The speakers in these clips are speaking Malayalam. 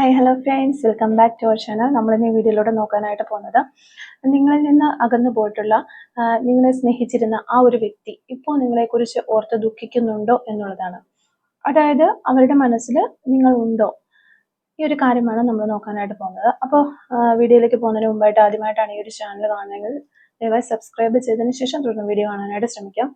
Hi hello friends, welcome back to our channel. നമ്മളിന്ന് ഈ വീഡിയോയിലൂടെ നോക്കാനായിട്ട് പോകുന്നത് നിങ്ങളിൽ നിന്ന് അകന്നു പോയിട്ടുള്ള നിങ്ങളെ സ്നേഹിച്ചിരുന്ന ആ ഒരു വ്യക്തി ഇപ്പോൾ നിങ്ങളെക്കുറിച്ച് ഓർത്ത് ദുഃഖിക്കുന്നുണ്ടോ എന്നുള്ളതാണ്. അതായത് അവരുടെ മനസ്സിൽ നിങ്ങൾ ഉണ്ടോ, ഈ ഒരു കാര്യമാണ് നമ്മൾ നോക്കാനായിട്ട് പോകുന്നത്. അപ്പോൾ വീഡിയോയിലേക്ക് പോകുന്നതിന് മുമ്പായിട്ട് ആദ്യമായിട്ടാണ് ഈ ഒരു ചാനൽ കാണുന്നതെങ്കിൽ ദയവായി സബ്സ്ക്രൈബ് ചെയ്തതിന് ശേഷം തുടർന്ന് വീഡിയോ കാണാനായിട്ട് ശ്രമിക്കാം.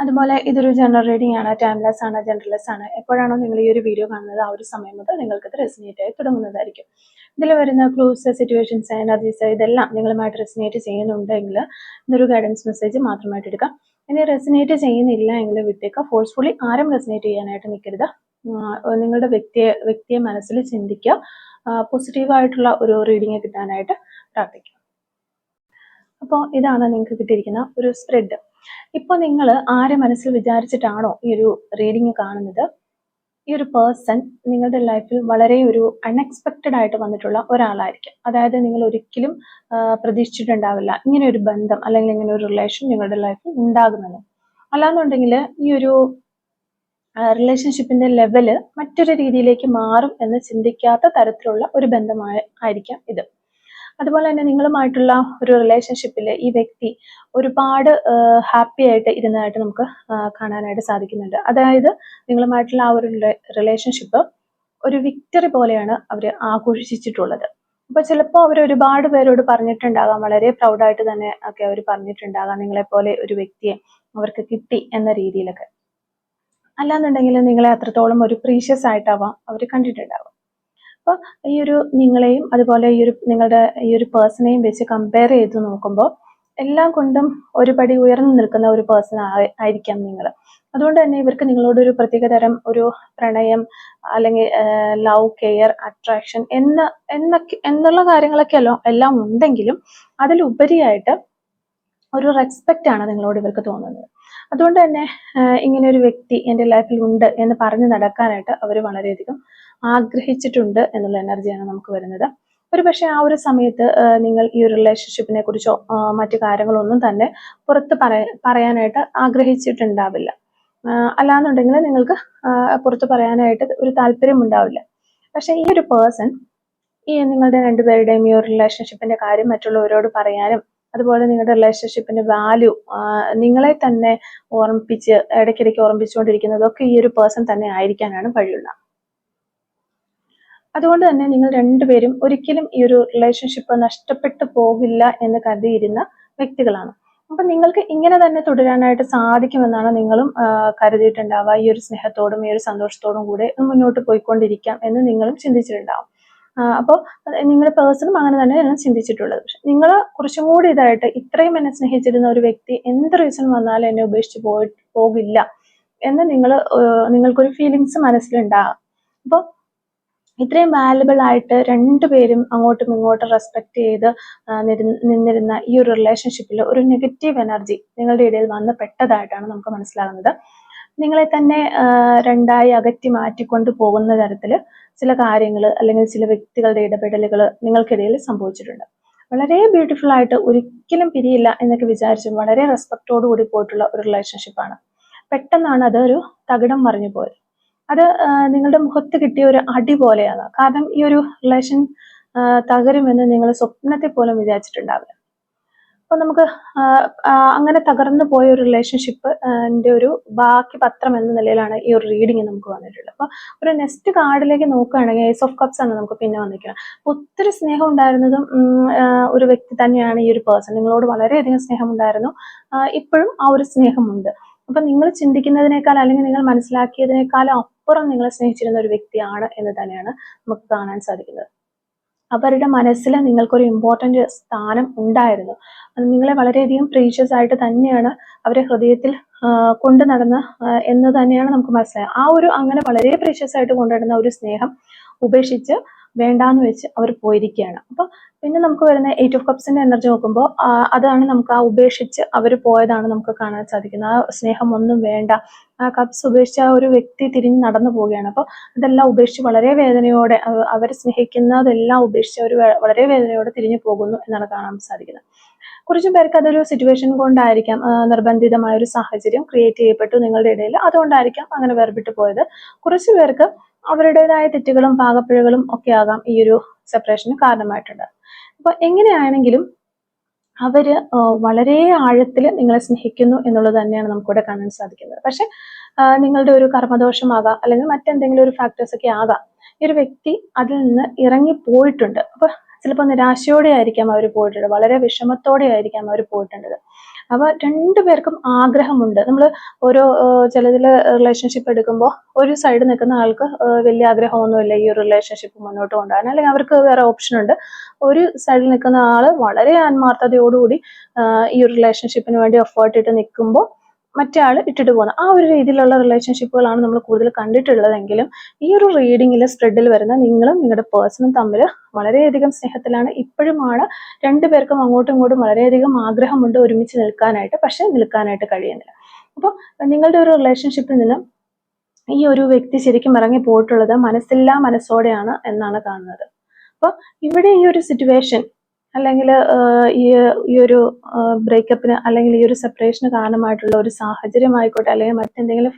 അതുപോലെ ഇതൊരു ജനറൽ റീഡിംഗ് ആണ്, ടൈംലെസ് ആണ്, ജനറൽലെസ് ആണ്. എപ്പോഴാണോ നിങ്ങൾ ഈ ഒരു വീഡിയോ കാണുന്നത് ആ ഒരു സമയം മുതൽ നിങ്ങൾക്കത് റെസിനേറ്റ് ആയി തുടങ്ങുന്നതായിരിക്കും. ഇതിൽ വരുന്ന ക്ലൂസ്, സിറ്റുവേഷൻസ്, എനർജീസ് ഇതെല്ലാം നിങ്ങളുമായിട്ട് റെസിനേറ്റ് ചെയ്യുന്നുണ്ടെങ്കിൽ ഇതൊരു ഗൈഡൻസ് മെസ്സേജ് മാത്രമായിട്ട് എടുക്കാം. ഇനി റെസിനേറ്റ് ചെയ്യുന്നില്ല എങ്കിൽ വിട്ടേക്കുക. ഫോഴ്സ്ഫുള്ളി ആരും റെസിനേറ്റ് ചെയ്യാനായിട്ട് നിൽക്കരുത്. നിങ്ങളുടെ വ്യക്തിയെ മനസ്സിൽ ചിന്തിക്കുക. പോസിറ്റീവായിട്ടുള്ള ഒരു റീഡിങ് കിട്ടാനായിട്ട് പ്രാർത്ഥിക്കുക. അപ്പോൾ ഇതാണ് നിങ്ങൾക്ക് കിട്ടിയിരിക്കുന്ന ഒരു സ്പ്രെഡ്. ഇപ്പോൾ നിങ്ങൾ ആരെ മനസ്സിൽ വിചാരിച്ചിട്ടാണോ ഈ ഒരു റീഡിങ് കാണുന്നത്, ഈ ഒരു പേഴ്സൺ നിങ്ങളുടെ ലൈഫിൽ വളരെ ഒരു അൺഎക്സ്പെക്റ്റഡ് ആയിട്ട് വന്നിട്ടുള്ള ഒരാളായിരിക്കും. അതായത് നിങ്ങൾ ഒരിക്കലും പ്രതീക്ഷിച്ചിട്ടുണ്ടാവില്ല ഇങ്ങനെ ഒരു ബന്ധം അല്ലെങ്കിൽ ഇങ്ങനെ ഒരു റിലേഷൻ നിങ്ങളുടെ ലൈഫിൽ ഉണ്ടാകുന്നത്. അല്ലാന്നുണ്ടെങ്കിൽ ഈ ഒരു റിലേഷൻഷിപ്പിന്റെ ലെവല് മറ്റൊരു രീതിയിലേക്ക് മാറും എന്ന് ചിന്തിക്കാത്ത തരത്തിലുള്ള ഒരു ബന്ധമായിരിക്കാം ഇത്. അതുപോലെ തന്നെ നിങ്ങളുമായിട്ടുള്ള ഒരു റിലേഷൻഷിപ്പിൽ ഈ വ്യക്തി ഒരുപാട് ഹാപ്പി ആയിട്ട് ഇരുന്നതായിട്ട് നമുക്ക് കാണാനായിട്ട് സാധിക്കുന്നുണ്ട്. അതായത് നിങ്ങളുമായിട്ടുള്ള ആ ഒരു റിലേഷൻഷിപ്പ് ഒരു വിക്ടറി പോലെയാണ് അവർ ആഘോഷിച്ചിട്ടുള്ളത്. അപ്പൊ ചിലപ്പോൾ അവർ ഒരുപാട് പേരോട് പറഞ്ഞിട്ടുണ്ടാകാം, വളരെ പ്രൗഡായിട്ട് തന്നെ ഒക്കെ അവർ പറഞ്ഞിട്ടുണ്ടാകാം നിങ്ങളെപ്പോലെ ഒരു വ്യക്തിയെ അവർക്ക് കിട്ടി എന്ന രീതിയിലൊക്കെ. അല്ലാന്നുണ്ടെങ്കിൽ നിങ്ങളെ അത്രത്തോളം ഒരു പ്രീഷ്യസ് ആയിട്ടാവാം അവർ കണ്ടിട്ടുണ്ടാവാം. അപ്പോൾ ഈ ഒരു നിങ്ങളെയും അതുപോലെ നിങ്ങളുടെ ഈ ഒരു പേഴ്സണെയും വെച്ച് കമ്പയർ ചെയ്ത് നോക്കുമ്പോൾ എല്ലാം കൊണ്ടും ഒരു പടി ഉയർന്നു നിൽക്കുന്ന ഒരു പേഴ്സൺ ആയിരിക്കാം നിങ്ങൾ. അതുകൊണ്ട് തന്നെ ഇവർക്ക് നിങ്ങളോടൊരു പ്രത്യേകതരം ഒരു പ്രണയം അല്ലെങ്കിൽ ലവ്, കെയർ, അട്രാക്ഷൻ എന്നുള്ള കാര്യങ്ങളൊക്കെ എല്ലാം ഉണ്ടെങ്കിലും അതിലുപരിയായിട്ട് ഒരു റെസ്പെക്റ്റ് ആണ് നിങ്ങളോട് ഇവർക്ക് തോന്നുന്നത്. അതുകൊണ്ട് തന്നെ ഇങ്ങനെ ഒരു വ്യക്തി എൻ്റെ ലൈഫിൽ ഉണ്ട് എന്ന് പറഞ്ഞു നടക്കാനായിട്ട് അവർ വളരെയധികം ആഗ്രഹിച്ചിട്ടുണ്ട് എന്നുള്ള എനർജിയാണ് നമുക്ക് വരുന്നത്. ഒരു പക്ഷേ ആ ഒരു സമയത്ത് നിങ്ങൾ ഈ ഒരു റിലേഷൻഷിപ്പിനെ കുറിച്ചോ മറ്റു കാര്യങ്ങളൊന്നും തന്നെ പുറത്ത് പറയാനായിട്ട് ആഗ്രഹിച്ചിട്ടുണ്ടാവില്ല. അല്ലാന്നുണ്ടെങ്കിൽ നിങ്ങൾക്ക് പുറത്ത് പറയാനായിട്ട് ഒരു താല്പര്യം ഉണ്ടാവില്ല. പക്ഷെ ഈ ഒരു പേഴ്സൺ നിങ്ങളുടെ രണ്ടുപേരുടെയും ഈ ഒരു റിലേഷൻഷിപ്പിന്റെ കാര്യം മറ്റുള്ളവരോട് പറയാനും അതുപോലെ നിങ്ങളുടെ റിലേഷൻഷിപ്പിന്റെ വാല്യൂ നിങ്ങളെ തന്നെ ഇടയ്ക്കിടയ്ക്ക് ഓർമ്മിച്ചുകൊണ്ടിരിക്കുന്നതൊക്കെ ഈ ഒരു പേഴ്സൺ തന്നെ ആയിരിക്കാനാണ് വഴിയുള്ള. അതുകൊണ്ട് തന്നെ നിങ്ങൾ രണ്ടുപേരും ഒരിക്കലും ഈ ഒരു റിലേഷൻഷിപ്പ് നഷ്ടപ്പെട്ടു പോകില്ല എന്ന് കരുതിയിരുന്ന വ്യക്തികളാണ്. അപ്പൊ നിങ്ങൾക്ക് ഇങ്ങനെ തന്നെ തുടരാനായിട്ട് സാധിക്കുമെന്നാണ് നിങ്ങളും കരുതിയിട്ടുണ്ടാവുക. ഈ ഒരു സ്നേഹത്തോടും ഈ ഒരു സന്തോഷത്തോടും കൂടെ മുന്നോട്ട് പോയിക്കൊണ്ടിരിക്കാം എന്ന് നിങ്ങളും ചിന്തിച്ചിട്ടുണ്ടാവും. അപ്പോൾ നിങ്ങളുടെ പേഴ്സണും അങ്ങനെ തന്നെയാണ് ചിന്തിച്ചിട്ടുള്ളത്. പക്ഷെ നിങ്ങൾ കുറച്ചും കൂടി ഇതായിട്ട് ഇത്രയും എന്നെ സ്നേഹിച്ചിരുന്ന ഒരു വ്യക്തി എന്ത് റീസൺ വന്നാലും എന്നെ ഉപേക്ഷിച്ച് പോകില്ല എന്ന് നിങ്ങൾക്കൊരു ഫീലിങ്സ് മനസ്സിലുണ്ടാകാം. അപ്പോൾ ഇത്രയും വാല്യുബിൾ ആയിട്ട് രണ്ടുപേരും അങ്ങോട്ടും ഇങ്ങോട്ടും റെസ്പെക്ട് ചെയ്ത് നിന്നിരുന്ന ഈ ഒരു റിലേഷൻഷിപ്പിൽ ഒരു നെഗറ്റീവ് എനർജി നിങ്ങളുടെ ഇടയിൽ വന്ന് പെട്ടതായിട്ടാണ് നമുക്ക് മനസ്സിലാകുന്നത്. നിങ്ങളെ തന്നെ രണ്ടായി അകറ്റി മാറ്റിക്കൊണ്ട് പോകുന്ന തരത്തിൽ ചില കാര്യങ്ങൾ അല്ലെങ്കിൽ ചില വ്യക്തികളുടെ ഇടപെടലുകൾ നിങ്ങൾക്കിടയിൽ സംഭവിച്ചിട്ടുണ്ട്. വളരെ ബ്യൂട്ടിഫുൾ ആയിട്ട് ഒരിക്കലും പിരിയില്ല എന്നൊക്കെ വിചാരിച്ച് വളരെ റെസ്പെക്റ്റോടു കൂടി പോയിട്ടുള്ള ഒരു റിലേഷൻഷിപ്പാണ്. പെട്ടെന്നാണ് അതൊരു തകിടം മറിഞ്ഞു പോയത്. അത് നിങ്ങളുടെ മുഖത്ത് കിട്ടിയ ഒരു അടി പോലെയാണ്. കാരണം ഈ ഒരു റിലേഷൻ തകരുമെന്ന് നിങ്ങൾ സ്വപ്നത്തെ പോലും വിചാരിച്ചിട്ടുണ്ടാവില്ല. അപ്പൊ നമുക്ക് അങ്ങനെ തകർന്നു പോയ ഒരു റിലേഷൻഷിപ്പ് ഒരു ബാക്കി പത്രം എന്ന നിലയിലാണ് ഈ ഒരു റീഡിങ് നമുക്ക് വന്നിട്ടുള്ളത്. അപ്പൊ ഒരു നെക്സ്റ്റ് കാർഡിലേക്ക് നോക്കുകയാണെങ്കിൽ ഏസ് ഓഫ് കപ്സ് ആണ് നമുക്ക് പിന്നെ വന്നിരിക്കുന്നത്. അപ്പൊ ഒത്തിരി സ്നേഹം ഉണ്ടായിരുന്നതും ഒരു വ്യക്തി തന്നെയാണ് ഈ ഒരു പേഴ്സൺ. നിങ്ങളോട് വളരെയധികം സ്നേഹം ഉണ്ടായിരുന്നു, ഇപ്പോഴും ആ ഒരു സ്നേഹമുണ്ട്. അപ്പൊ നിങ്ങൾ ചിന്തിക്കുന്നതിനേക്കാൾ അല്ലെങ്കിൽ നിങ്ങൾ മനസ്സിലാക്കിയതിനേക്കാളും അപ്പുറം നിങ്ങളെ സ്നേഹിച്ചിരുന്ന ഒരു വ്യക്തിയാണ് എന്ന് തന്നെയാണ് നമുക്ക് കാണാൻ സാധിക്കുന്നത്. അവരുടെ മനസ്സിൽ നിങ്ങൾക്കൊരു ഇമ്പോർട്ടൻ്റ് സ്ഥാനം ഉണ്ടായിരുന്നു. അത് നിങ്ങളെ വളരെയധികം പ്രീഷ്യസ് ആയിട്ട് തന്നെയാണ് അവരെ ഹൃദയത്തിൽ കൊണ്ടു നടന്ന എന്ന് തന്നെയാണ് നമുക്ക് മനസ്സിലായത്. ആ ഒരു അങ്ങനെ വളരെ പ്രീഷ്യസ് ആയിട്ട് കൊണ്ടുവരുന്ന ഒരു സ്നേഹം ഉപേക്ഷിച്ച് വേണ്ടാന്ന് വെച്ച് അവർ പോയിരിക്കുകയാണ്. അപ്പൊ പിന്നെ നമുക്ക് വരുന്ന 8 ഓഫ് കപ്സിന്റെ എനർജി നോക്കുമ്പോൾ അതാണ് നമുക്ക് ആ ഉപേക്ഷിച്ച് അവർ പോയതാണ് നമുക്ക് കാണാൻ സാധിക്കുന്നത്. ആ സ്നേഹം ഒന്നും വേണ്ട, ആ കപ്സ് ഉപേക്ഷിച്ച് ആ ഒരു വ്യക്തി തിരിഞ്ഞ് നടന്നു പോവുകയാണ്. അപ്പോൾ അതെല്ലാം ഉപേക്ഷിച്ച് വളരെ വേദനയോടെ അവർ സ്നേഹിക്കുന്നതെല്ലാം ഉപേക്ഷിച്ച് അവർ വളരെ വേദനയോടെ തിരിഞ്ഞു പോകുന്നു എന്നാണ് കാണാൻ സാധിക്കുന്നത്. കുറച്ചു പേർക്ക് അതൊരു സിറ്റുവേഷൻ കൊണ്ടായിരിക്കാം, നിർബന്ധിതമായ ഒരു സാഹചര്യം ക്രിയേറ്റ് ചെയ്യപ്പെട്ടു നിങ്ങളുടെ ഇടയിൽ, അതുകൊണ്ടായിരിക്കാം അങ്ങനെ വേർപെട്ടു പോയത്. കുറച്ചു പേർക്ക് അവരുടേതായ തെറ്റുകളും പാകപ്പിഴകളും ഒക്കെ ആകാം ഈ ഒരു സെപ്പറേഷന് കാരണമായിട്ടുണ്ട്. അപ്പൊ എങ്ങനെയാണെങ്കിലും അവര് വളരെ ആഴത്തിൽ നിങ്ങളെ സ്നേഹിക്കുന്നു എന്നുള്ളത് തന്നെയാണ് നമുക്കിവിടെ കാണാൻ സാധിക്കുന്നത്. പക്ഷെ നിങ്ങളുടെ ഒരു കർമ്മദോഷമാകാം, അല്ലെങ്കിൽ മറ്റെന്തെങ്കിലും ഒരു ഫാക്ടേഴ്സ് ഒക്കെ ആകാം, ഈ ഒരു വ്യക്തി അതിൽ നിന്ന് ഇറങ്ങി പോയിട്ടുണ്ട്. അപ്പൊ ചിലപ്പോൾ നിരാശയോടെ ആയിരിക്കാം അവർ പോയിട്ടുണ്ട്, വളരെ വിഷമത്തോടെ ആയിരിക്കാം അവർ പോയിട്ടുള്ളത്. അപ്പൊ രണ്ടുപേർക്കും ആഗ്രഹമുണ്ട്. നമ്മൾ ഓരോ ചിലതിൽ റിലേഷൻഷിപ്പ് എടുക്കുമ്പോൾ ഒരു സൈഡ് നിൽക്കുന്ന ആൾക്ക് വലിയ ആഗ്രഹമൊന്നുമില്ല ഈ ഒരു റിലേഷൻഷിപ്പ് മുന്നോട്ട് കൊണ്ടുപോകാൻ, അല്ലെങ്കിൽ അവർക്ക് വേറെ ഓപ്ഷൻ ഉണ്ട്. ഒരു സൈഡിൽ നിൽക്കുന്ന ആള് വളരെ ആത്മാർത്ഥതയോടുകൂടി ഈ ഒരു റിലേഷൻഷിപ്പിന് വേണ്ടി എഫേർട്ട് ഇട്ട് നിൽക്കുമ്പോൾ മറ്റേ ആൾ ഇട്ടിട്ട് പോകുന്ന ആ ഒരു രീതിയിലുള്ള റിലേഷൻഷിപ്പുകളാണ് നമ്മൾ കൂടുതൽ കണ്ടിട്ടുള്ളതെങ്കിലും ഈ ഒരു റീഡിങ്ങിൽ സ്പ്രെഡിൽ വരുന്ന നിങ്ങളും നിങ്ങളുടെ പേഴ്സണും തമ്മിൽ വളരെയധികം സ്നേഹത്തിലാണ്. ഇപ്പോഴുമാണ് രണ്ടുപേർക്കും അങ്ങോട്ടും ഇങ്ങോട്ടും വളരെയധികം ആഗ്രഹമുണ്ട് ഒരുമിച്ച് നിൽക്കാനായിട്ട്, പക്ഷെ നിൽക്കാനായിട്ട് കഴിയുന്നില്ല. അപ്പോൾ നിങ്ങളുടെ ഒരു റിലേഷൻഷിപ്പിൽ നിന്ന് ഈ ഒരു വ്യക്തി ശരിക്കും ഇറങ്ങി പോയിട്ടുള്ളത് മനസ്സില്ലാ മനസ്സോടെയാണ് എന്നാണ് കാണുന്നത്. അപ്പോൾ ഇവിടെ ഈ ഒരു സിറ്റുവേഷൻ, അല്ലെങ്കിൽ ഈ ഒരു ബ്രേക്കപ്പിന് അല്ലെങ്കിൽ ഈ ഒരു സെപ്പറേഷന് കാരണമായിട്ടുള്ള ഒരു സാഹചര്യം ആയിക്കോട്ടെ, അല്ലെങ്കിൽ മറ്റെന്തെങ്കിലും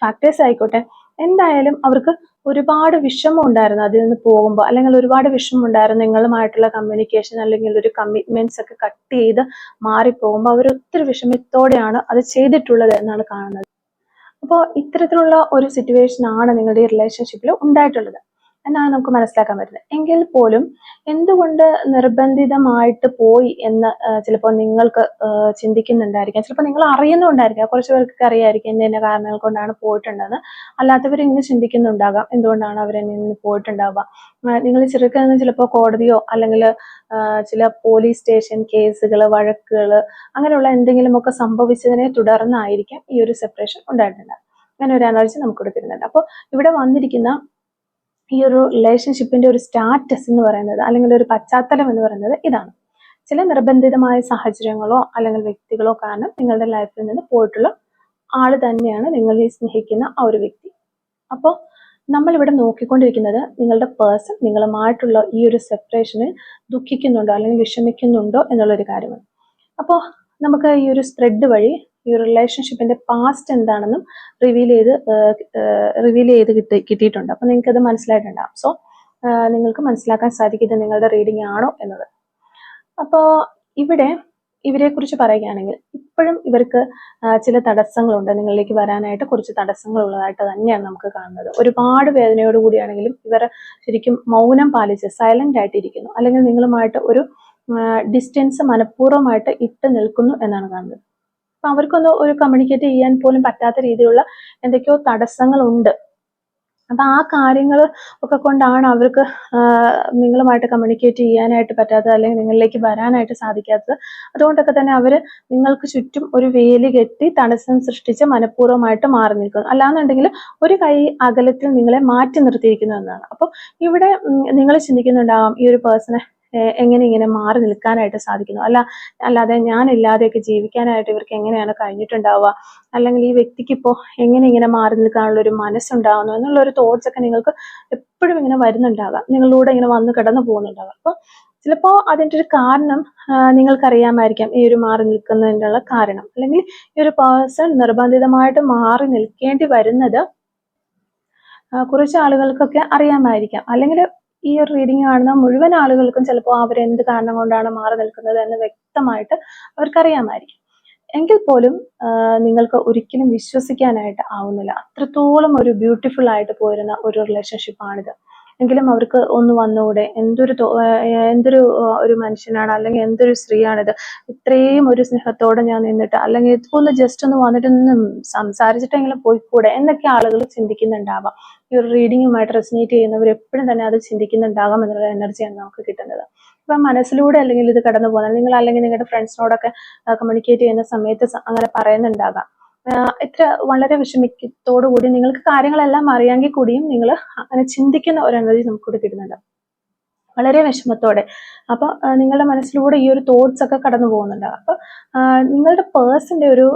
ഫാക്ടേഴ്സ് ആയിക്കോട്ടെ, എന്തായാലും അവർക്ക് ഒരുപാട് വിഷമം ഉണ്ടായിരുന്നു അതിൽ നിന്ന് പോകുമ്പോൾ, അല്ലെങ്കിൽ ഒരുപാട് വിഷമം ഉണ്ടായിരുന്നു നിങ്ങളുമായിട്ടുള്ള കമ്മ്യൂണിക്കേഷൻ അല്ലെങ്കിൽ ഒരു കമ്മിറ്റ്മെന്റ്സ് ഒക്കെ കട്ട് ചെയ്ത് മാറിപ്പോകുമ്പോൾ അവർ ഒത്തിരി വിഷമത്തോടെയാണ് അത് ചെയ്തിട്ടുള്ളത് എന്നാണ് കാണുന്നത്. അപ്പോൾ ഇത്തരത്തിലുള്ള ഒരു സിറ്റുവേഷൻ ആണ് നിങ്ങളുടെ ഈ റിലേഷൻഷിപ്പിൽ ഉണ്ടായിട്ടുള്ളത് എന്നാണ് നമുക്ക് മനസ്സിലാക്കാൻ പറ്റുന്നത്. എങ്കിൽ പോലും എന്തുകൊണ്ട് നിർബന്ധിതമായിട്ട് പോയി എന്ന് ചിലപ്പോൾ നിങ്ങൾക്ക് ചിന്തിക്കുന്നുണ്ടായിരിക്കാം. ചിലപ്പോൾ നിങ്ങൾ അറിയുന്നുണ്ടായിരിക്കാം, കുറച്ച് പേർക്കൊക്കെ അറിയായിരിക്കും ഇന്ന ഇന്ന കാരണങ്ങൾ കൊണ്ടാണ് പോയിട്ടുണ്ടെന്ന്. അല്ലാത്തവർ ഇങ്ങനെ ചിന്തിക്കുന്നുണ്ടാകാം, എന്തുകൊണ്ടാണ് അവരെന്നെ നിന്ന് പോയിട്ടുണ്ടാവുക. നിങ്ങൾ ചെറുക്കുന്ന ചിലപ്പോൾ കോടതിയോ അല്ലെങ്കിൽ ചില പോലീസ് സ്റ്റേഷൻ കേസുകൾ, വഴക്കുകൾ, അങ്ങനെയുള്ള എന്തെങ്കിലുമൊക്കെ സംഭവിച്ചതിനെ തുടർന്നായിരിക്കാം ഈ ഒരു സെപ്പറേഷൻ ഉണ്ടായിട്ടുണ്ട്. അങ്ങനെ ഒരു എനർജി നമുക്ക് കൊടുക്കുന്നുണ്ട്. അപ്പോൾ ഇവിടെ വന്നിരിക്കുന്ന ഈ ഒരു റിലേഷൻഷിപ്പിന്റെ ഒരു സ്റ്റാറ്റസ് എന്ന് പറയുന്നത്, അല്ലെങ്കിൽ ഒരു പശ്ചാത്തലം എന്ന് പറയുന്നത് ഇതാണ്. ചില നിർബന്ധിതമായ സാഹചര്യങ്ങളോ അല്ലെങ്കിൽ വ്യക്തികളോ കാരണം നിങ്ങളുടെ ലൈഫിൽ നിന്ന് പോയിട്ടുള്ള ആള് തന്നെയാണ് നിങ്ങൾ ഈ സ്നേഹിക്കുന്ന ആ ഒരു വ്യക്തി. അപ്പോൾ നമ്മളിവിടെ നോക്കിക്കൊണ്ടിരിക്കുന്നത് നിങ്ങളുടെ പേഴ്സൺ നിങ്ങളുമായിട്ടുള്ള ഈ ഒരു സെപ്പറേഷനിൽ ദുഃഖിക്കുന്നുണ്ടോ അല്ലെങ്കിൽ വിഷമിക്കുന്നുണ്ടോ എന്നുള്ളൊരു കാര്യമാണ്. അപ്പോൾ നമുക്ക് ഈ ഒരു സ്പ്രെഡ് വഴി ഈ റിലേഷൻഷിപ്പിന്റെ പാസ്റ്റ് എന്താണെന്നും റിവീൽ ചെയ്ത് കിട്ടിയിട്ടുണ്ട്. അപ്പൊ നിങ്ങൾക്ക് അത് മനസ്സിലായിട്ടുണ്ടാകും. സോ നിങ്ങൾക്ക് മനസ്സിലാക്കാൻ സാധിക്കും ഇത് നിങ്ങളുടെ റീഡിംഗ് ആണോ എന്നത്. അപ്പോൾ ഇവിടെ ഇവരെ കുറിച്ച് പറയുകയാണെങ്കിൽ ഇപ്പോഴും ഇവർക്ക് ചില തടസ്സങ്ങളുണ്ട്, നിങ്ങളിലേക്ക് വരാനായിട്ട് കുറച്ച് തടസ്സങ്ങൾ ഉള്ളതായിട്ട് തന്നെയാണ് നമുക്ക് കാണുന്നത്. ഒരുപാട് വേദനയോട് കൂടിയാണെങ്കിലും ഇവർ ശരിക്കും മൗനം പാലിച്ച് സൈലന്റ് ആയിട്ടിരിക്കുന്നു, അല്ലെങ്കിൽ നിങ്ങളുമായിട്ട് ഒരു ഡിസ്റ്റൻസ് മനഃപൂർവ്വമായിട്ട് ഇട്ട് നിൽക്കുന്നു എന്നാണ് കാണുന്നത്. അപ്പൊ അവർക്കൊന്ന് ഒരു കമ്മ്യൂണിക്കേറ്റ് ചെയ്യാൻ പോലും പറ്റാത്ത രീതിയിലുള്ള എന്തൊക്കെയോ തടസ്സങ്ങളുണ്ട്. അപ്പൊ ആ കാര്യങ്ങൾ ഒക്കെ കൊണ്ടാണ് അവർക്ക് നിങ്ങളുമായിട്ട് കമ്മ്യൂണിക്കേറ്റ് ചെയ്യാനായിട്ട് പറ്റാത്തത്, അല്ലെങ്കിൽ നിങ്ങളിലേക്ക് വരാനായിട്ട് സാധിക്കാത്തത്. അതുകൊണ്ടൊക്കെ തന്നെ അവര് നിങ്ങൾക്ക് ചുറ്റും ഒരു വേലി കെട്ടി തടസ്സം സൃഷ്ടിച്ച് മനഃപൂർവ്വമായിട്ട് മാറി നിൽക്കുന്നു. അല്ലാന്നുണ്ടെങ്കിൽ ഒരു കൈ അകലത്തിൽ നിങ്ങളെ മാറ്റി നിർത്തിയിരിക്കുന്നു എന്നാണ്. അപ്പൊ ഇവിടെ നിങ്ങൾ ചിന്തിക്കുന്നുണ്ടാവാം ഈ ഒരു പേഴ്സണെ എങ്ങനെ ഇങ്ങനെ മാറി നിൽക്കാനായിട്ട് സാധിക്കുന്നു, അല്ലാതെ ഞാനില്ലാതെയൊക്കെ ജീവിക്കാനായിട്ട് ഇവർക്ക് എങ്ങനെയാണ് കഴിഞ്ഞിട്ടുണ്ടാവുക, അല്ലെങ്കിൽ ഈ വ്യക്തിക്ക് ഇപ്പോൾ എങ്ങനെ ഇങ്ങനെ മാറി നിൽക്കാനുള്ള ഒരു മനസ്സുണ്ടാവുന്നു എന്നുള്ള ഒരു തോട്ട്സ് ഒക്കെ നിങ്ങൾക്ക് എപ്പോഴും ഇങ്ങനെ വരുന്നുണ്ടാകാം, നിങ്ങളിലൂടെ ഇങ്ങനെ വന്ന് കിടന്നു പോകുന്നുണ്ടാകാം. അപ്പോൾ ചിലപ്പോൾ അതിൻ്റെ ഒരു കാരണം നിങ്ങൾക്കറിയാമായിരിക്കാം, ഈ ഒരു മാറി നിൽക്കുന്നതിനുള്ള കാരണം, അല്ലെങ്കിൽ ഈ ഒരു പേഴ്സൺ നിർബന്ധിതമായിട്ട് മാറി നിൽക്കേണ്ടി വരുന്നത് കുറച്ച് ആളുകൾക്കൊക്കെ അറിയാമായിരിക്കാം, അല്ലെങ്കിൽ ഈ ഒരു റീഡിങ് കാണുന്ന മുഴുവൻ ആളുകൾക്കും ചിലപ്പോൾ അവരെന്ത് കാരണം കൊണ്ടാണ് മാറി നിൽക്കുന്നത് എന്ന് വ്യക്തമായിട്ട് അവർക്കറിയാമായിരിക്കും. എങ്കിൽ പോലും നിങ്ങൾക്ക് ഒരിക്കലും വിശ്വസിക്കാനായിട്ട് ആവുന്നില്ല. അത്രത്തോളം ഒരു ബ്യൂട്ടിഫുൾ ആയിട്ട് പോരുന്ന ഒരു റിലേഷൻഷിപ്പാണിത്. എങ്കിലും അവർക്ക് ഒന്ന് വന്നുകൂടെ, എന്തൊരു ഒരു മനുഷ്യനാണ്, അല്ലെങ്കിൽ എന്തൊരു സ്ത്രീയാണിത്, ഇത്രയും ഒരു സ്നേഹത്തോടെ ഞാൻ നിന്നിട്ട്, അല്ലെങ്കിൽ ഒന്ന് ജസ്റ്റ് ഒന്ന് വന്നിട്ട് ഒന്ന് സംസാരിച്ചിട്ടെങ്കിലും പോയിക്കൂടെ എന്നൊക്കെ ആളുകൾ ചിന്തിക്കുന്നുണ്ടാവാം. ഈ ഒരു റീഡിങ്ങുമായിട്ട് റെസിനേറ്റ് ചെയ്യുന്നവർ എപ്പോഴും തന്നെ അത് ചിന്തിക്കുന്നുണ്ടാകാം എന്നുള്ള എനർജിയാണ് നമുക്ക് കിട്ടുന്നത്. അപ്പൊ മനസ്സിലൂടെ അല്ലെങ്കിൽ ഇത് കടന്നു പോകുന്നത്, നിങ്ങൾ അല്ലെങ്കിൽ നിങ്ങളുടെ ഫ്രണ്ട്സിനോടൊക്കെ കമ്മ്യൂണിക്കേറ്റ് ചെയ്യുന്ന സമയത്ത് അങ്ങനെ പറയുന്നുണ്ടാകാം. ഇത്ര വളരെ വിഷമിക്കത്തോടുകൂടി നിങ്ങൾക്ക് കാര്യങ്ങളെല്ലാം അറിയാമെങ്കിൽ കൂടിയും നിങ്ങൾ അങ്ങനെ ചിന്തിക്കുന്ന ഒരു എനർജി നമുക്കിവിടെ കിട്ടുന്നുണ്ട്, വളരെ വിഷമത്തോടെ. അപ്പൊ നിങ്ങളുടെ മനസ്സിലൂടെ ഈ ഒരു തോട്ട്സ് ഒക്കെ കടന്നു പോകുന്നുണ്ട്. അപ്പൊ നിങ്ങളുടെ പേഴ്സന്റെ ഒരു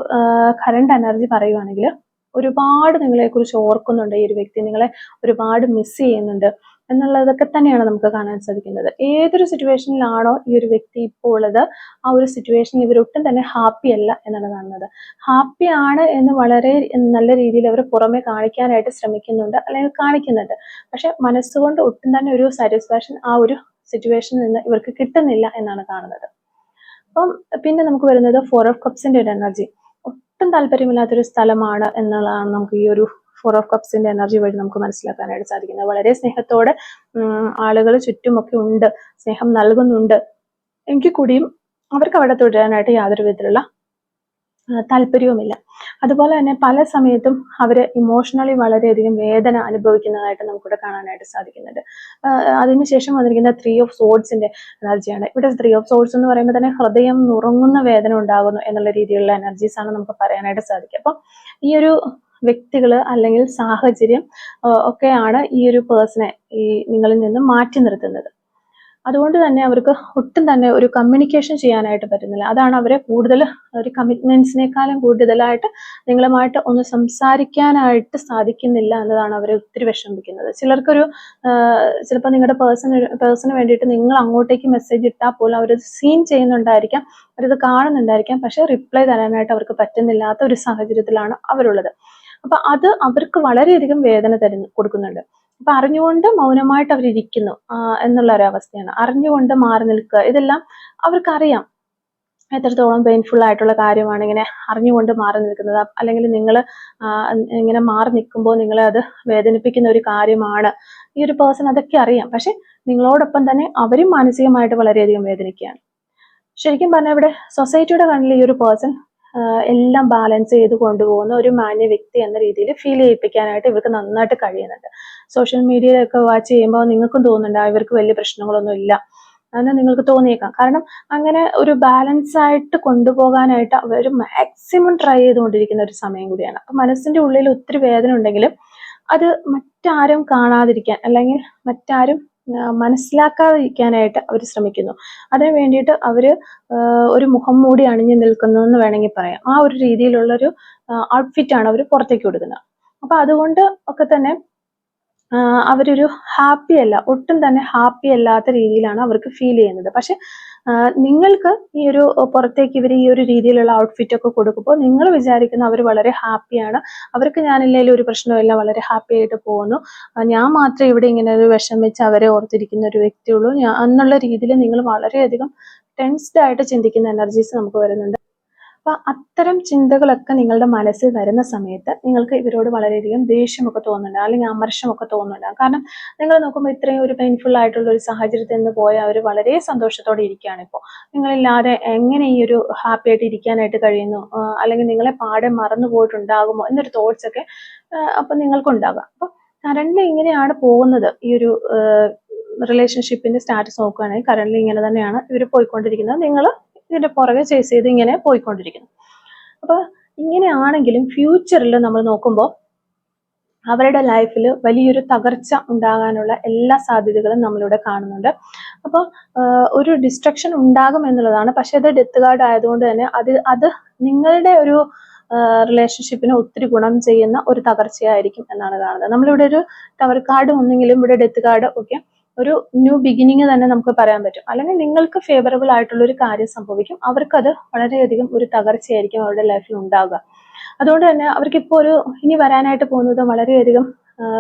കറണ്ട് എനർജി പറയുവാണെങ്കിൽ ഒരുപാട് നിങ്ങളെ കുറിച്ച് ഓർക്കുന്നുണ്ട് ഈ ഒരു വ്യക്തി, നിങ്ങളെ ഒരുപാട് മിസ് ചെയ്യുന്നുണ്ട്. എന്നുള്ളതൊക്കെ തന്നെയാണ് നമുക്ക് കാണാൻ സാധിക്കുന്നത്. ഏതൊരു സിറ്റുവേഷനിലാണോ ഈ ഒരു വ്യക്തി ഇപ്പോൾ ഉള്ളത്, ആ ഒരു സിറ്റുവേഷൻ ഇവരൊട്ടും തന്നെ ഹാപ്പി അല്ല എന്നാണ് കാണുന്നത്. ഹാപ്പി ആണ് എന്ന് വളരെ നല്ല രീതിയിൽ അവർ പുറമെ കാണിക്കാനായിട്ട് ശ്രമിക്കുന്നുണ്ട്, അല്ലെങ്കിൽ കാണിക്കുന്നുണ്ട്. പക്ഷെ മനസ്സുകൊണ്ട് ഒട്ടും തന്നെ ഒരു സാറ്റിസ്ഫാക്ഷൻ ആ ഒരു സിറ്റുവേഷനിൽ നിന്ന് ഇവർക്ക് കിട്ടുന്നില്ല എന്നാണ് കാണുന്നത്. അപ്പം പിന്നെ നമുക്ക് വരുന്നത് 4 of Cupsന്റെ ഒരു എനർജി. ഒട്ടും താല്പര്യമില്ലാത്തൊരു സ്ഥലമാണ് എന്നുള്ളതാണ് നമുക്ക് ഈ ഒരു 4 of Cupsന്റെ എനർജി വഴി നമുക്ക് മനസ്സിലാക്കാനായിട്ട് സാധിക്കുന്നത്. വളരെ സ്നേഹത്തോടെ ആളുകൾ ചുറ്റുമൊക്കെ ഉണ്ട്, സ്നേഹം നൽകുന്നുണ്ട്, എങ്കിൽ കൂടിയും അവർക്ക് അവിടെ തുടരാനായിട്ട് യാതൊരു വിധത്തിലുള്ള താല്പര്യവുമില്ല. അതുപോലെ തന്നെ പല സമയത്തും അവർ ഇമോഷണലി വളരെയധികം വേദന അനുഭവിക്കുന്നതായിട്ട് നമുക്കിവിടെ കാണാനായിട്ട് സാധിക്കുന്നുണ്ട്. അതിനുശേഷം വന്നിരിക്കുന്ന 3 of Swordsന്റെ എനർജിയാണ്. ഇവിടെ 3 of Swords എന്ന് പറയുമ്പോൾ തന്നെ ഹൃദയം നുറുങ്ങുന്ന വേദന ഉണ്ടാകുന്നു എന്നുള്ള രീതിയിലുള്ള എനർജീസ് ആണ് നമുക്ക് പറയാനായിട്ട് സാധിക്കുക. അപ്പം ഈ ഒരു വ്യക്തികള് അല്ലെങ്കിൽ സാഹചര്യം ഒക്കെയാണ് ഈ ഒരു പേഴ്സണെ ഈ നിങ്ങളിൽ നിന്ന് മാറ്റി നിർത്തുന്നത്. അതുകൊണ്ട് തന്നെ അവർക്ക് ഒട്ടും തന്നെ ഒരു കമ്മ്യൂണിക്കേഷൻ ചെയ്യാനായിട്ട് പറ്റുന്നില്ല. അതാണ് അവരെ കൂടുതൽ ഒരു കമ്മിറ്റ്മെന്റ്സിനേക്കാളും കൂടുതലായിട്ട് നിങ്ങളുമായിട്ട് ഒന്ന് സംസാരിക്കാനായിട്ട് സാധിക്കുന്നില്ല എന്നതാണ് അവരെ ഒത്തിരി വിഷമിപ്പിക്കുന്നത്. ചിലർക്കൊരു ചിലപ്പോൾ നിങ്ങളുടെ പേഴ്സണ് വേണ്ടിയിട്ട് നിങ്ങൾ അങ്ങോട്ടേക്ക് മെസ്സേജ് ഇട്ടാൽ പോലും അവരത് സീൻ ചെയ്യുന്നുണ്ടായിരിക്കാം, അവരത് കാണുന്നുണ്ടായിരിക്കാം, പക്ഷെ റിപ്ലൈ തരാനായിട്ട് അവർക്ക് പറ്റുന്നില്ലാത്ത ഒരു സാഹചര്യത്തിലാണ് അവരുള്ളത്. അപ്പൊ അത് അവർക്ക് വളരെയധികം വേദന കൊടുക്കുന്നുണ്ട്. അപ്പൊ അറിഞ്ഞുകൊണ്ട് മൗനമായിട്ട് അവരിയ്ക്കുന്നു എന്നുള്ള ഒരു അവസ്ഥയാണ്. അറിഞ്ഞുകൊണ്ട് മാറി നിൽക്കുക, ഇതെല്ലാം അവർക്കറിയാം എത്രത്തോളം പെയിൻഫുൾ ആയിട്ടുള്ള കാര്യമാണ് ഇങ്ങനെ അറിഞ്ഞുകൊണ്ട് മാറി നിൽക്കുന്നത്. അല്ലെങ്കിൽ നിങ്ങൾ ഇങ്ങനെ മാറി നിൽക്കുമ്പോൾ നിങ്ങളെ അത് വേദനിപ്പിക്കുന്ന ഒരു കാര്യമാണ്. ഈ ഒരു പേഴ്സൺ അതൊക്കെ അറിയാം, പക്ഷെ നിങ്ങളോടൊപ്പം തന്നെ അവരും മാനസികമായിട്ട് വളരെയധികം വേദനിക്കുകയാണ്. ശരിക്കും പറഞ്ഞാൽ ഇവിടെ സൊസൈറ്റിയുടെ കണ്ണിൽ ഈ ഒരു പേഴ്സൺ എല്ലാം ബാലൻസ് ചെയ്ത് കൊണ്ടുപോകുന്ന ഒരു മാന്യ വ്യക്തി എന്ന രീതിയിൽ ഫീൽ ചെയ്യിപ്പിക്കാനായിട്ട് ഇവർക്ക് നന്നായിട്ട് കഴിയുന്നുണ്ട്. സോഷ്യൽ മീഡിയയിലൊക്കെ വാച്ച് ചെയ്യുമ്പോൾ നിങ്ങൾക്കും തോന്നുന്നുണ്ട് ഇവർക്ക് വലിയ പ്രശ്നങ്ങളൊന്നും ഇല്ല എന്ന് നിങ്ങൾക്ക് തോന്നിയേക്കാം. കാരണം അങ്ങനെ ഒരു ബാലൻസ് ആയിട്ട് കൊണ്ടുപോകാനായിട്ട് അവർ മാക്സിമം ട്രൈ ചെയ്തുകൊണ്ടിരിക്കുന്ന ഒരു സമയം കൂടിയാണ്. അപ്പൊ മനസ്സിന്റെ ഉള്ളിൽ ഒത്തിരി വേദന ഉണ്ടെങ്കിലും അത് മറ്റാരും കാണാതിരിക്കാൻ അല്ലെങ്കിൽ മറ്റാരും മനസ്സിലാക്കാതിരിക്കാനായിട്ട് അവർ ശ്രമിക്കുന്നു. അതിനു വേണ്ടിയിട്ട് അവര് ഒരു മുഖം മൂടി അണിഞ്ഞു നിൽക്കുന്നു എന്ന് വേണമെങ്കിൽ പറയാം. ആ ഒരു രീതിയിലുള്ളൊരു ഔട്ട്ഫിറ്റ് ആണ് അവർ പുറത്തേക്ക് കൊടുക്കുന്നത്. അപ്പൊ അതുകൊണ്ട് ഒക്കെ തന്നെ അവരൊരു ഹാപ്പി അല്ല, ഒട്ടും തന്നെ ഹാപ്പി അല്ലാത്ത രീതിയിലാണ് അവർക്ക് ഫീൽ ചെയ്യുന്നത്. പക്ഷെ നിങ്ങൾക്ക് ഈ ഒരു പുറത്തേക്ക് ഇവർ ഈ ഒരു രീതിയിലുള്ള ഔട്ട്ഫിറ്റ് ഒക്കെ കൊടുക്കുമ്പോൾ നിങ്ങൾ വിചാരിക്കുന്ന അവർ വളരെ ഹാപ്പിയാണ്, അവർക്ക് ഞാനില്ലെങ്കിലും ഒരു പ്രശ്നമില്ല, വളരെ ഹാപ്പി ആയിട്ട് പോകുന്നു, ഞാൻ മാത്രമേ ഇവിടെ ഇങ്ങനെ ഒരു വിഷമിച്ച് അവരെ ഓർത്തിരിക്കുന്ന ഒരു വ്യക്തിയുള്ളൂ എന്നുള്ള രീതിയിൽ നിങ്ങൾ വളരെയധികം ടെൻസ്ഡ് ആയിട്ട് ചിന്തിക്കുന്ന എനർജീസ് നമുക്ക് വരുന്നുണ്ട്. അപ്പൊ അത്തരം ചിന്തകളൊക്കെ നിങ്ങളുടെ മനസ്സിൽ വരുന്ന സമയത്ത് നിങ്ങൾക്ക് ഇവരോട് വളരെയധികം ദേഷ്യമൊക്കെ തോന്നുന്നുണ്ട്, അല്ലെങ്കിൽ അമർഷമൊക്കെ തോന്നുന്നുണ്ടാകും. കാരണം നിങ്ങൾ നോക്കുമ്പോൾ ഇത്രയും ഒരു പെയിൻഫുൾ ആയിട്ടുള്ള ഒരു സാഹചര്യത്തിൽ നിന്ന് പോയ അവർ വളരെ സന്തോഷത്തോടെ ഇരിക്കുകയാണ്. ഇപ്പോൾ നിങ്ങളില്ലാതെ എങ്ങനെ ഈ ഒരു ഹാപ്പി ആയിട്ട് ഇരിക്കാനായിട്ട് കഴിയുന്നു, അല്ലെങ്കിൽ നിങ്ങളെ പാടെ മറന്നു പോയിട്ടുണ്ടാകുമോ എന്നൊരു തോട്ട്സ് ഒക്കെ അപ്പൊ നിങ്ങൾക്കുണ്ടാകാം. അപ്പൊ കറന്റ് ഇങ്ങനെയാണ് പോകുന്നത്. ഈ ഒരു റിലേഷൻഷിപ്പിന്റെ സ്റ്റാറ്റസ് നോക്കുകയാണെങ്കിൽ കറന്റ് ഇങ്ങനെ തന്നെയാണ് ഇവർ പോയിക്കൊണ്ടിരിക്കുന്നത്. നിങ്ങൾ ഇതിന്റെ പുറകെ ചേസ് ചെയ്ത് ഇങ്ങനെ പോയിക്കൊണ്ടിരിക്കുന്നു. അപ്പൊ ഇങ്ങനെയാണെങ്കിലും ഫ്യൂച്ചറിൽ നമ്മൾ നോക്കുമ്പോൾ അവരുടെ ലൈഫിൽ വലിയൊരു തകർച്ച ഉണ്ടാകാനുള്ള എല്ലാ സാധ്യതകളും നമ്മളിവിടെ കാണുന്നുണ്ട്. അപ്പോൾ ഒരു ഡിസ്ട്രക്ഷൻ ഉണ്ടാകും എന്നുള്ളതാണ്. പക്ഷെ അത് ഡെത്ത് കാർഡ് ആയതുകൊണ്ട് തന്നെ അത് നിങ്ങളുടെ ഒരു റിലേഷൻഷിപ്പിന് ഒത്തിരി ഗുണം ചെയ്യുന്ന ഒരു തകർച്ചയായിരിക്കും എന്നാണ് കാണുന്നത്. നമ്മളിവിടെ ഒരു ടവർ കാർഡ് ഒന്നെങ്കിലും ഇവിടെ ഡെത്ത് കാർഡ് ഒക്കെ ഒരു ന്യൂ ബിഗിനിങ് തന്നെ നമുക്ക് പറയാൻ പറ്റും. അല്ലെങ്കിൽ നിങ്ങൾക്ക് ഫേവറബിൾ ആയിട്ടുള്ള ഒരു കാര്യം സംഭവിക്കും, അവർക്കത് വളരെയധികം ഒരു തകർച്ചയായിരിക്കും അവരുടെ ലൈഫിൽ ഉണ്ടാകുക. അതുകൊണ്ട് തന്നെ അവർക്കിപ്പോൾ ഒരു ഇനി വരാനായിട്ട് പോകുന്നത് വളരെയധികം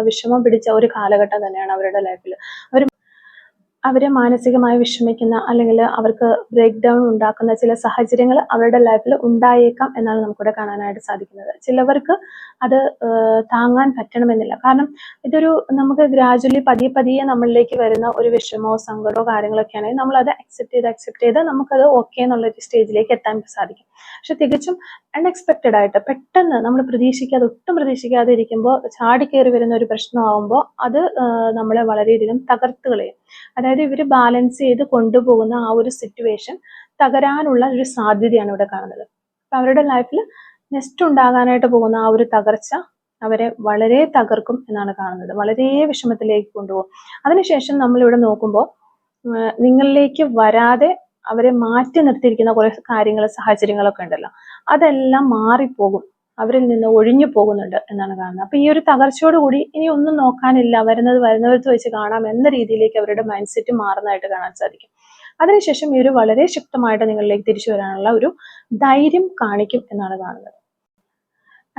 വിഷമം പിടിച്ച ഒരു കാലഘട്ടം തന്നെയാണ് അവരുടെ ലൈഫിൽ. അവരെ മാനസികമായി വിഷമിക്കുന്ന അല്ലെങ്കിൽ അവർക്ക് ബ്രേക്ക് ഡൗൺ ഉണ്ടാക്കുന്ന ചില സാഹചര്യങ്ങൾ അവരുടെ ലൈഫിൽ ഉണ്ടായേക്കാം എന്നാണ് നമുക്കിവിടെ കാണാനായിട്ട് സാധിക്കുന്നത്. ചിലവർക്ക് അത് താങ്ങാൻ പറ്റണമെന്നില്ല. കാരണം ഇതൊരു നമുക്ക് ഗ്രാജുവലി പതിയെ നമ്മളിലേക്ക് വരുന്ന ഒരു വിഷമോ സങ്കടമോ കാര്യങ്ങളൊക്കെ ആണെങ്കിൽ നമ്മളത് അക്സെപ്റ്റ് ചെയ്ത് നമുക്കത് ഓക്കെ എന്നുള്ളൊരു സ്റ്റേജിലേക്ക് എത്താൻ സാധിക്കും. പക്ഷെ തികച്ചും അൺഎക്സ്പെക്റ്റഡ് ആയിട്ട് പെട്ടെന്ന് നമ്മൾ ഒട്ടും പ്രതീക്ഷിക്കാതെ ഇരിക്കുമ്പോൾ ചാടിക്കയറി വരുന്ന ഒരു പ്രശ്നമാകുമ്പോൾ അത് നമ്മളെ വളരെയധികം തകർത്ത് കളയും. അതായത് ഇവര് ബാലൻസ് ചെയ്ത് കൊണ്ടുപോകുന്ന ആ ഒരു സിറ്റുവേഷൻ തകരാനുള്ള ഒരു സാധ്യതയാണ് ഇവിടെ കാണുന്നത്. അപ്പൊ അവരുടെ ലൈഫിൽ നെക്സ്റ്റ് ഉണ്ടാകാനായിട്ട് പോകുന്ന ആ ഒരു തകർച്ച അവരെ വളരെ തകർക്കും എന്നാണ് കാണുന്നത്. വളരെ വിഷമത്തിലേക്ക് കൊണ്ടുപോകും. അതിനുശേഷം നമ്മളിവിടെ നോക്കുമ്പോൾ നിങ്ങളിലേക്ക് വരാതെ അവരെ മാറ്റി നിർത്തിയിരിക്കുന്ന കുറെ കാര്യങ്ങൾ സാഹചര്യങ്ങളൊക്കെ ഉണ്ടല്ലോ, അതെല്ലാം മാറിപ്പോകും. അവരിൽ നിന്ന് ഒഴിഞ്ഞു പോകുന്നുണ്ട് എന്നാണ് കാണുന്നത്. അപ്പൊ ഈ ഒരു തകർച്ചയോടുകൂടി ഇനി ഒന്നും നോക്കാനില്ല, വരുന്നവരത്ത് വെച്ച് കാണാം എന്ന രീതിയിലേക്ക് അവരുടെ മൈൻഡ് സെറ്റ് മാറുന്നതായിട്ട് കാണാൻ സാധിക്കും. അതിനുശേഷം ഈ ഒരു വളരെ ശക്തമായിട്ട് നിങ്ങളിലേക്ക് തിരിച്ചു വരാനുള്ള ഒരു ധൈര്യം കാണിക്കും എന്നാണ് കാണുന്നത്.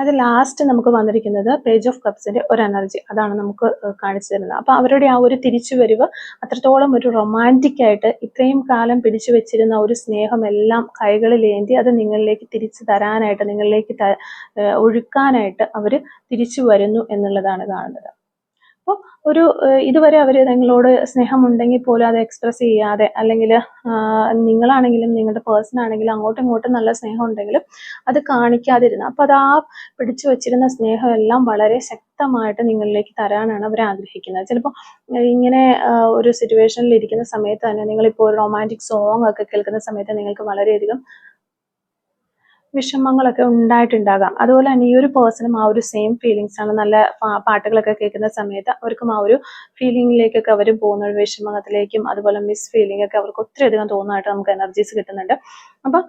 അത് ലാസ്റ്റ് നമുക്ക് വന്നിരിക്കുന്നത് പേജ് ഓഫ് കപ്സിന്റെ ഒരു എനർജി, അതാണ് നമുക്ക് കാണിച്ചു തരുന്നത്. അപ്പൊ അവരുടെ ആ ഒരു തിരിച്ചുവരവ് അത്രത്തോളം ഒരു റൊമാൻറ്റിക് ആയിട്ട്, ഇത്രയും കാലം പിടിച്ചു വെച്ചിരുന്ന ഒരു സ്നേഹമെല്ലാം കൈകളിലേന്തി അത് നിങ്ങളിലേക്ക് തിരിച്ചു തരാനായിട്ട്, നിങ്ങളിലേക്ക് ഒഴുക്കാനായിട്ട് അവർ തിരിച്ചു വരുന്നു എന്നുള്ളതാണ് കാണുന്നത്. അപ്പോൾ ഒരു ഇതുവരെ അവർ നിങ്ങളോട് സ്നേഹമുണ്ടെങ്കിൽ പോലും അത് എക്സ്പ്രസ് ചെയ്യാതെ, അല്ലെങ്കിൽ നിങ്ങളാണെങ്കിലും നിങ്ങളുടെ പേഴ്സൺ ആണെങ്കിലും അങ്ങോട്ടും ഇങ്ങോട്ടും നല്ല സ്നേഹം ഉണ്ടെങ്കിലും അത് കാണിക്കാതിരുന്നു. അപ്പോൾ അത് ആ പിടിച്ചു വച്ചിരുന്ന സ്നേഹം എല്ലാം വളരെ ശക്തമായിട്ട് നിങ്ങളിലേക്ക് തരാനാണ് അവർ ആഗ്രഹിക്കുന്നത്. ചിലപ്പോൾ ഇങ്ങനെ ഒരു സിറ്റുവേഷനിൽ ഇരിക്കുന്ന സമയത്ത് തന്നെ, നിങ്ങളിപ്പോൾ ഒരു റൊമാൻറ്റിക് സോങ് ഒക്കെ കേൾക്കുന്ന സമയത്ത് നിങ്ങൾക്ക് വളരെയധികം വിഷമങ്ങളൊക്കെ ഉണ്ടായിട്ടുണ്ടാകാം. അതുപോലെ തന്നെ ഈ ഒരു പേഴ്സണും ആ ഒരു സെയിം ഫീലിങ്സ് ആണ്. നല്ല പാട്ടുകളൊക്കെ കേൾക്കുന്ന സമയത്ത് അവർക്കും ആ ഒരു ഫീലിംഗിലേക്കൊക്കെ അവർ പോകുന്ന ഒരു വിഷമത്തിലേക്കും അതുപോലെ മിസ് ഫീലിംഗ് ഒക്കെ അവർക്ക് ഒത്തിരി അധികം തോന്നുന്നതായിട്ട് നമുക്ക് എനർജീസ് കിട്ടുന്നുണ്ട്. അപ്പം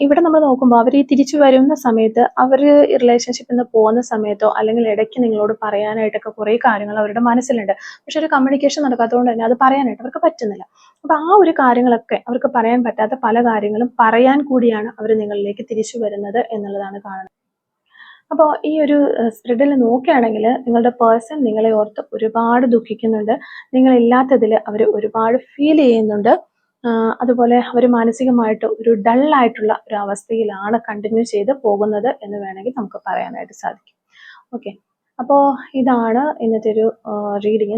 ഇവിടെ നമ്മൾ നോക്കുമ്പോൾ അവർ ഈ തിരിച്ചു വരുന്ന സമയത്ത്, അവർ റിലേഷൻഷിപ്പിൽ നിന്ന് പോകുന്ന സമയത്തോ അല്ലെങ്കിൽ ഇടയ്ക്ക് നിങ്ങളോട് പറയാനായിട്ടൊക്കെ കുറേ കാര്യങ്ങൾ അവരുടെ മനസ്സിലുണ്ട്. പക്ഷെ ഒരു കമ്മ്യൂണിക്കേഷൻ നടക്കാത്തതുകൊണ്ട് തന്നെ അത് പറയാനായിട്ട് അവർക്ക് പറ്റുന്നില്ല. അപ്പൊ ആ ഒരു കാര്യങ്ങളൊക്കെ, അവർക്ക് പറയാൻ പറ്റാത്ത പല കാര്യങ്ങളും പറയാൻ കൂടിയാണ് അവർ നിങ്ങളിലേക്ക് തിരിച്ചു വരുന്നത് എന്നുള്ളതാണ് കാണുന്നത്. അപ്പോൾ ഈ ഒരു സ്പ്രെഡിൽ നോക്കുകയാണെങ്കിൽ നിങ്ങളുടെ പേഴ്സൺ നിങ്ങളെ ഓർത്ത് ഒരുപാട് ദുഃഖിക്കുന്നുണ്ട്. നിങ്ങളില്ലാത്തതിൽ അവർ ഒരുപാട് ഫീൽ ചെയ്യുന്നുണ്ട്. അതുപോലെ അവർ മാനസികമായിട്ട് ഒരു ഡള്ളായിട്ടുള്ള ഒരു അവസ്ഥയിലാണ് കണ്ടിന്യൂ ചെയ്ത് പോകുന്നത് എന്ന് വേണമെങ്കിൽ നമുക്ക് പറയാനായിട്ട് സാധിക്കും. ഓക്കെ, അപ്പോൾ ഇതാണ് ഇന്നത്തെ ഒരു റീഡിങ്.